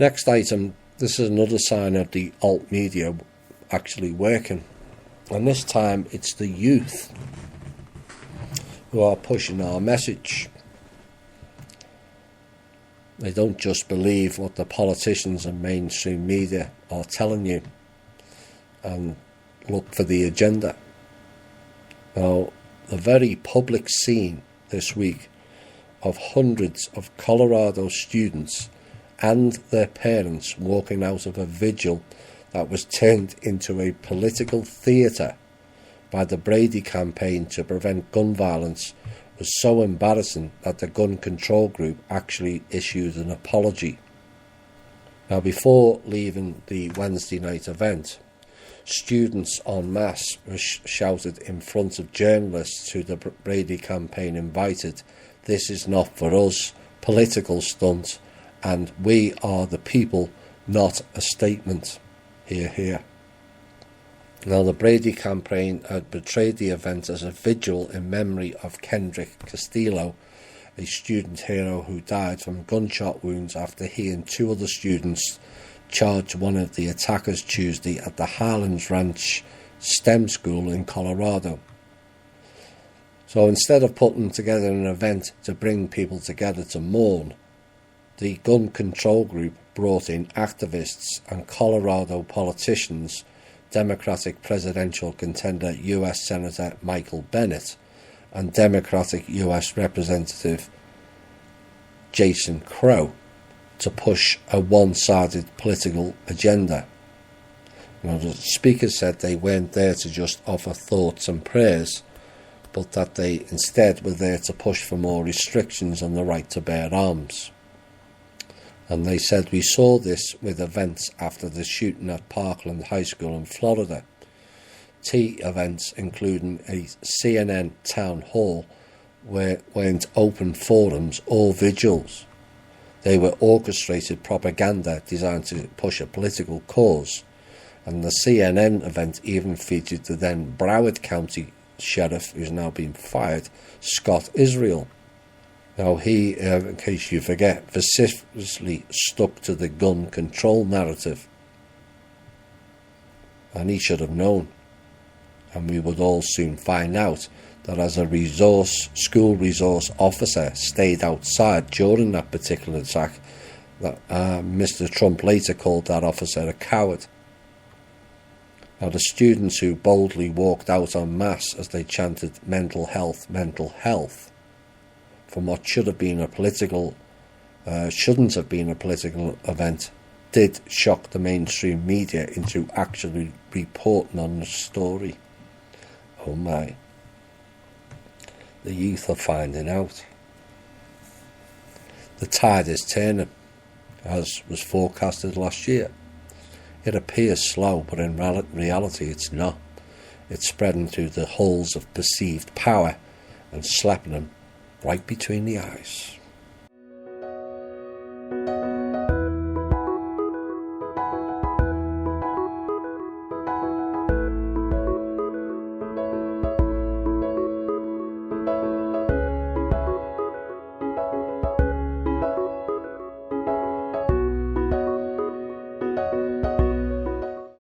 Next item, this is another sign of the alt media actually working. And this time it's the youth who are pushing our message. They don't just believe what the politicians and mainstream media are telling you and look for the agenda. Now, the very public scene this week of hundreds of Colorado students and their parents walking out of a vigil that was turned into a political theatre by the Brady campaign to prevent gun violence was so embarrassing that the gun control group actually issued an apology. Now, before leaving the Wednesday night event, students en masse were shouted in front of journalists who the Brady campaign invited, "This is not for us, political stunt, and we are the people, not a statement." Hear, hear. Now, the Brady campaign had portrayed the event as a vigil in memory of Kendrick Castillo, a student hero who died from gunshot wounds after he and two other students charged one of the attackers Tuesday at the Highlands Ranch STEM school in Colorado. So instead of putting together an event to bring people together to mourn, the gun control group brought in activists and Colorado politicians, Democratic presidential contender US Senator Michael Bennet and Democratic US Representative Jason Crow, to push a one-sided political agenda. Now, the speaker said they weren't there to just offer thoughts and prayers, but that they instead were there to push for more restrictions on the right to bear arms. And they said, "We saw this with events after the shooting at Parkland High School in Florida. Tea events including a CNN town hall weren't open forums or vigils. They were orchestrated propaganda designed to push a political cause, and the CNN event even featured the then Broward County Sheriff, who's now been fired, Scott Israel. Now he, in case you forget, vociferously stuck to the gun control narrative, and he should have known, and we would all soon find out that as a school resource officer stayed outside during that particular attack, that Mr. Trump later called that officer a coward. Now, the students who boldly walked out en masse as they chanted mental health, from what shouldn't have been a political event, did shock the mainstream media into actually reporting on the story. Oh my. The youth are finding out. The tide is turning, as was forecasted last year. It appears slow, but in reality it's not. It's spreading through the holes of perceived power and slapping them right between the eyes.